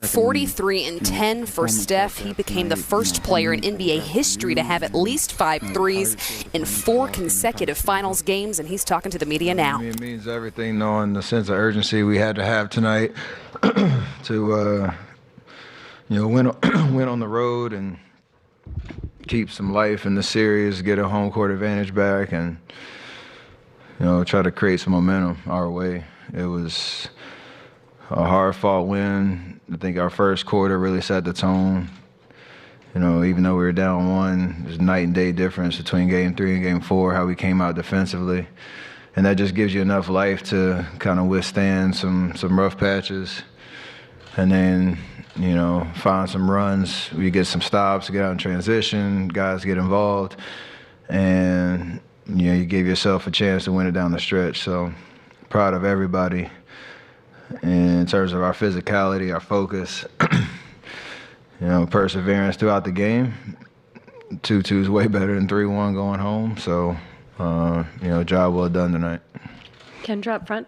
43 and 10 for Steph. He became the first player in NBA history to have at least 5 threes in 4 consecutive finals games, and he's talking to the media now. It means everything, knowing the sense of urgency we had to have tonight to, win on the road and keep some life in the series, get a home court advantage back, and try to create some momentum our way. It was a hard-fought win. I think our first quarter really set the tone. Even though we were down 1, there's night and day difference between Game 3 and Game 4, how we came out defensively. And that just gives you enough life to kind of withstand some rough patches. And then, find some runs. We get some stops, get out in transition, guys get involved. And, you give yourself a chance to win it down the stretch. So proud of everybody in terms of our physicality, our focus, perseverance throughout the game. 2-2 is way better than 3-1 going home. So, job well done tonight. Kendra up front.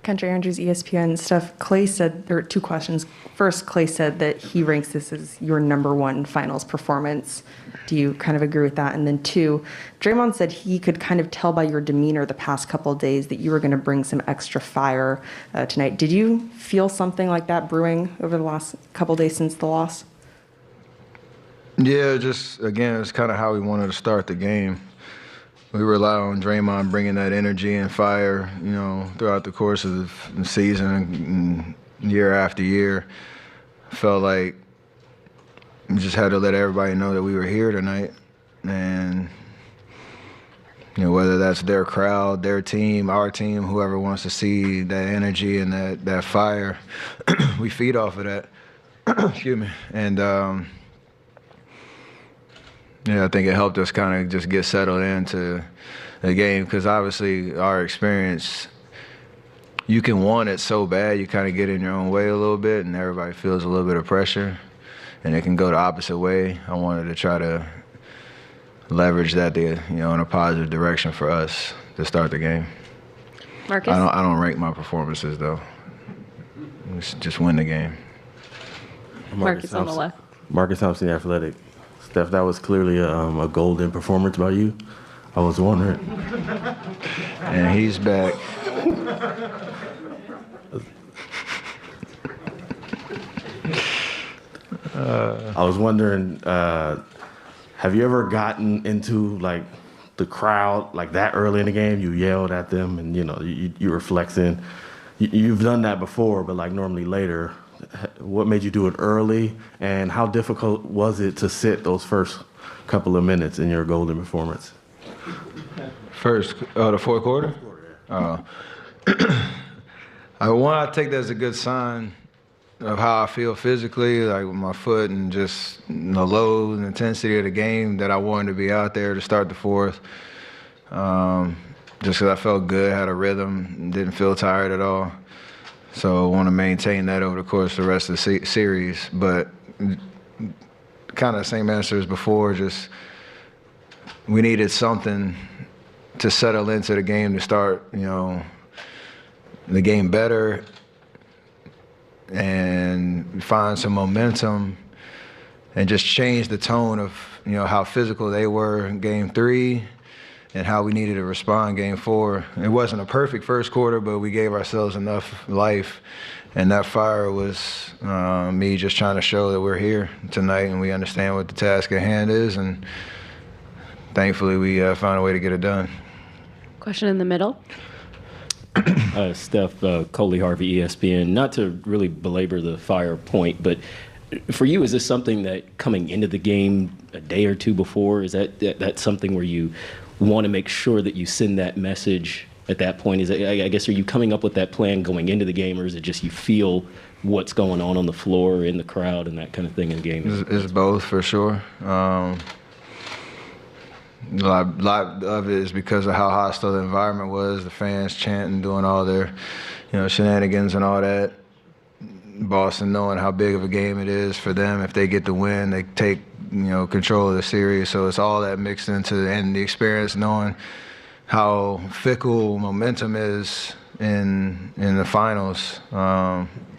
Kendra Andrews, ESPN. Steph, Clay said, there are 2 questions. First, Clay said that he ranks this as your #1 finals performance. Do you kind of agree with that? And then 2, Draymond said he could kind of tell by your demeanor the past couple of days that you were going to bring some extra fire tonight. Did you feel something like that brewing over the last couple of days since the loss? Yeah, just, again, it's kind of how we wanted to start the game. We rely on Draymond bringing that energy and fire, throughout the course of the season and year after year. Felt like we just had to let everybody know that we were here tonight. And, whether that's their crowd, their team, our team, whoever wants to see that energy and that fire, we feed off of that. Excuse me. And, I think it helped us kind of just get settled into the game because obviously our experience, you can want it so bad, you kind of get in your own way a little bit and everybody feels a little bit of pressure and it can go the opposite way. I wanted to try to leverage that, in a positive direction for us to start the game. Marcus? I don't rank my performances though. Just win the game. Marcus on the left. Marcus Thompson, Athletic. Steph, that was clearly a golden performance by you. I was wondering. And he's back. I was wondering, have you ever gotten into the crowd that early in the game? You yelled at them and you were flexing. You've done that before, but normally later. What made you do it early, and how difficult was it to sit those first couple of minutes in your golden performance? The fourth quarter? I take that as a good sign of how I feel physically, with my foot and just the low intensity of the game that I wanted to be out there to start the fourth. Just because I felt good, had a rhythm, didn't feel tired at all. So I want to maintain that over the course of the rest of the series. But kind of the same answer as before, just we needed something to settle into the game to start, the game better and find some momentum and just change the tone of, how physical they were in Game 3 and how we needed to respond Game 4. It wasn't a perfect first quarter, but we gave ourselves enough life. And that fire was me just trying to show that we're here tonight and we understand what the task at hand is. And thankfully, we found a way to get it done. Question in the middle. Steph, Coley Harvey, ESPN. Not to really belabor the fire point, but for you, is this something that coming into the game a day or two before, is that something where you want to make sure that you send that message at that point? I guess, are you coming up with that plan going into the game, or is it just you feel what's going on the floor, in the crowd, and that kind of thing in the game? It's both, for sure. A lot of it is because of how hostile the environment was, the fans chanting, doing all their, shenanigans and all that. Boston knowing how big of a game it is for them. If they get the win, they take, control of the series. So it's all that mixed into, and the experience knowing how fickle momentum is in the finals.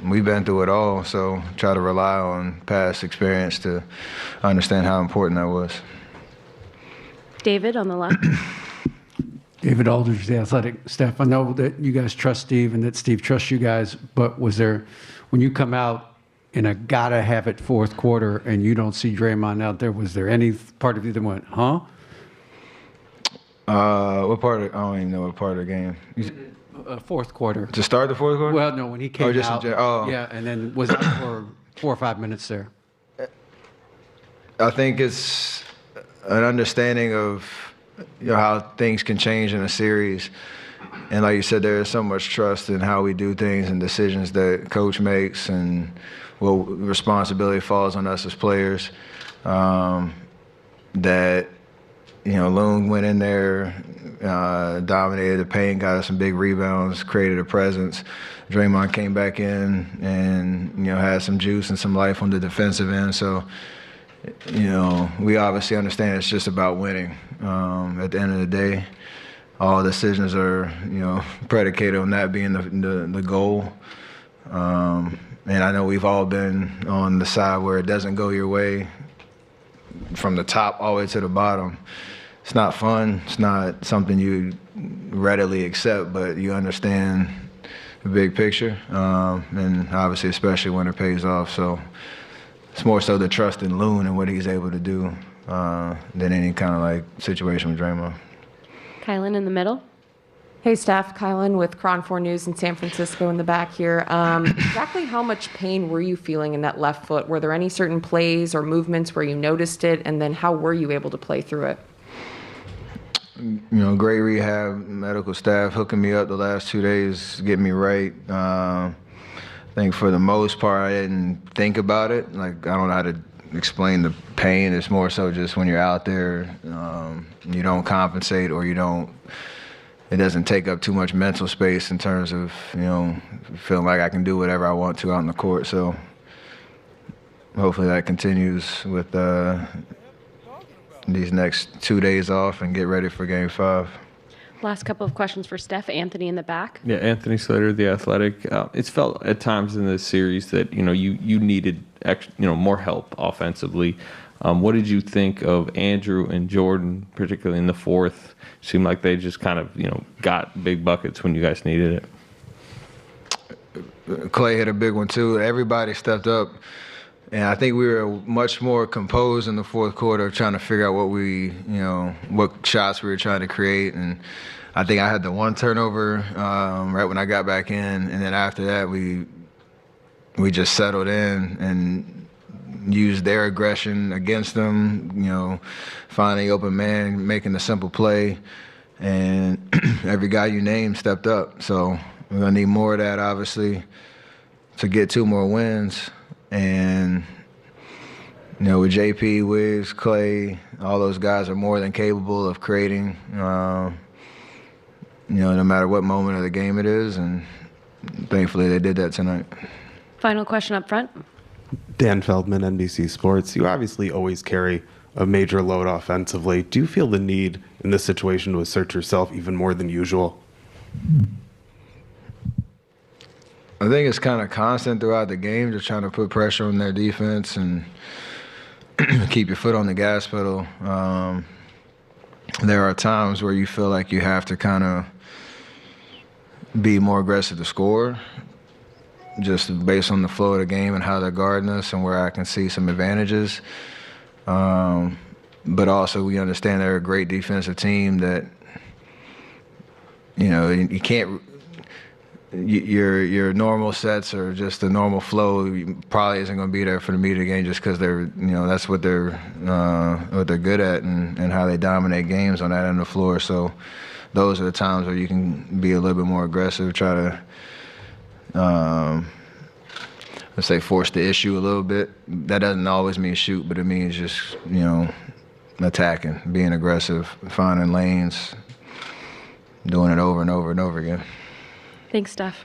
We've been through it all, so try to rely on past experience to understand how important that was. David on the left. David Aldridge, the athletic staff. I know that you guys trust Steve and that Steve trusts you guys, but was there, when you come out in a gotta-have-it fourth quarter and you don't see Draymond out there, was there any part of you that went, huh? What part of, I don't even know what part of the game. Fourth quarter. To start the fourth quarter? Well, no, when he came just out. Yeah, and then was out for 4 or 5 minutes there. I think it's an understanding of how things can change in a series. And like you said, there is so much trust in how we do things and decisions that coach makes and what responsibility falls on us as players. That, Loon went in there, dominated the paint, got us some big rebounds, created a presence. Draymond came back in and, had some juice and some life on the defensive end. So, we obviously understand it's just about winning. At the end of the day, all decisions are, predicated on that being the goal. And I know we've all been on the side where it doesn't go your way from the top all the way to the bottom. It's not fun. It's not something you readily accept, but you understand the big picture. And obviously, especially when it pays off. So it's more so the trust in Loon and what he's able to do than any kind of situation with Draymond. Kylan in the middle. Hey, Steph, Kylan with Cron 4 News in San Francisco in the back here. Exactly how much pain were you feeling in that left foot? Were there any certain plays or movements where you noticed it? And then how were you able to play through it? Great rehab, medical staff hooking me up the last 2 days, getting me right. I think for the most part, I didn't think about it. I don't know how to explain the pain. It's more so just when you're out there, you don't compensate or it doesn't take up too much mental space in terms of, feeling like I can do whatever I want to out on the court. So hopefully that continues with these next 2 days off and get ready for Game 5. Last couple of questions for Steph. Anthony in the back. Yeah, Anthony Slater, The Athletic. It's felt at times in this series that, you needed more help offensively. What did you think of Andrew and Jordan, particularly in the fourth? Seemed like they just kind of, got big buckets when you guys needed it. Clay hit a big one, too. Everybody stepped up. And I think we were much more composed in the fourth quarter, trying to figure out what shots we were trying to create. And I think I had the one turnover right when I got back in. And then after that, we just settled in and used their aggression against them, finding open man, making the simple play. And every guy you named stepped up. So we're going to need more of that, obviously, to get 2 more wins. And, with JP, Wiggs, Clay, all those guys are more than capable of creating, no matter what moment of the game it is. And thankfully they did that tonight. Final question up front. Dan Feldman, NBC Sports. You obviously always carry a major load offensively. Do you feel the need in this situation to assert yourself even more than usual? I think it's kind of constant throughout the game, just trying to put pressure on their defense and keep your foot on the gas pedal. There are times where you feel like you have to kind of be more aggressive to score, just based on the flow of the game and how they're guarding us and where I can see some advantages. But also we understand they're a great defensive team that, you can't – your normal sets or just the normal flow probably isn't going to be there for the meat of the game just because they're, that's what they're good at and how they dominate games on that end of the floor. So those are the times where you can be a little bit more aggressive, try to, let's say, force the issue a little bit. That doesn't always mean shoot, but it means just, attacking, being aggressive, finding lanes, doing it over and over and over again. Thanks, Steph.